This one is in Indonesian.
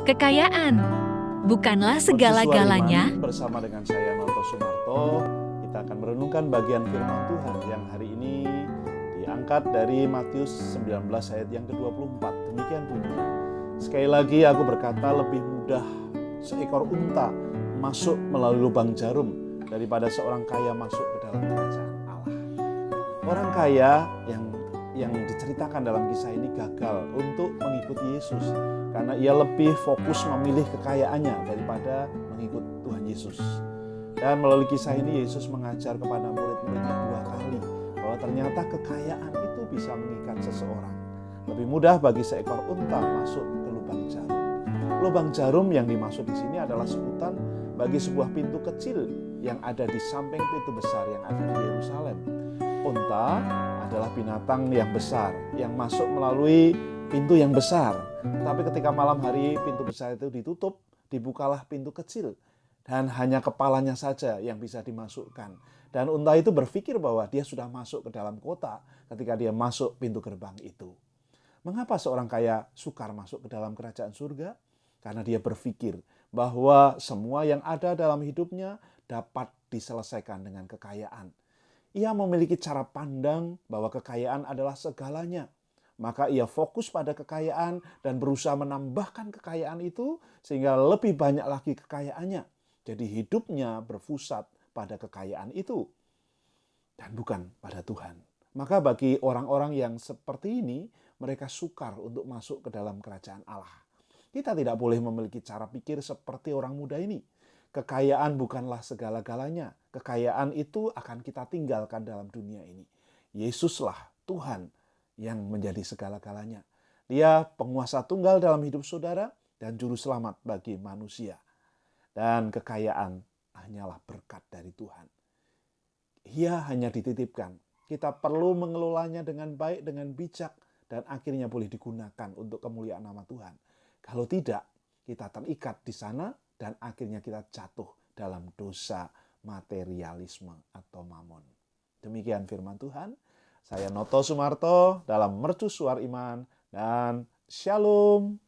Kekayaan bukanlah Mercusuar segala-galanya. Iman bersama dengan saya Noto Sumarto, kita akan merenungkan bagian firman Tuhan yang hari ini diangkat dari Matius 19 ayat yang ke-24. Demikian bunyinya. Sekali lagi aku berkata, lebih mudah seekor unta masuk melalui lubang jarum daripada seorang kaya masuk ke dalam kerajaan Allah. Orang kaya yang diceritakan dalam kisah ini gagal untuk mengikuti Yesus karena ia lebih fokus memilih kekayaannya daripada mengikut Tuhan Yesus. Dan melalui kisah ini Yesus mengajar kepada murid-muridnya 2 kali bahwa ternyata kekayaan itu bisa mengikat seseorang. Lebih mudah bagi seekor unta masuk ke lubang jarum. Lubang jarum yang dimaksud di sini adalah sebutan bagi sebuah pintu kecil yang ada di samping pintu besar yang ada di Yerusalem. Unta adalah binatang yang besar yang masuk melalui pintu yang besar. Tapi ketika malam hari pintu besar itu ditutup, dibukalah pintu kecil dan hanya kepalanya saja yang bisa dimasukkan. Dan unta itu berpikir bahwa dia sudah masuk ke dalam kota ketika dia masuk pintu gerbang itu. Mengapa seorang kaya sukar masuk ke dalam kerajaan surga? Karena dia berpikir bahwa semua yang ada dalam hidupnya dapat diselesaikan dengan kekayaan. Ia memiliki cara pandang bahwa kekayaan adalah segalanya. Maka ia fokus pada kekayaan dan berusaha menambahkan kekayaan itu sehingga lebih banyak lagi kekayaannya. Jadi hidupnya berpusat pada kekayaan itu dan bukan pada Tuhan. Maka bagi orang-orang yang seperti ini, mereka sukar untuk masuk ke dalam kerajaan Allah. Kita tidak boleh memiliki cara pikir seperti orang muda ini. Kekayaan bukanlah segala-galanya. Kekayaan itu akan kita tinggalkan dalam dunia ini. Yesuslah Tuhan yang menjadi segala-galanya. Dia penguasa tunggal dalam hidup saudara dan juru selamat bagi manusia. Dan kekayaan hanyalah berkat dari Tuhan. Ia hanya dititipkan. Kita perlu mengelolanya dengan baik, dengan bijak, dan akhirnya boleh digunakan untuk kemuliaan nama Tuhan. Kalau tidak, kita terikat di sana dan akhirnya kita jatuh dalam dosa materialisme atau mamon. Demikian firman Tuhan. Saya Noto Sumarto dalam Mercusuar Iman dan Shalom.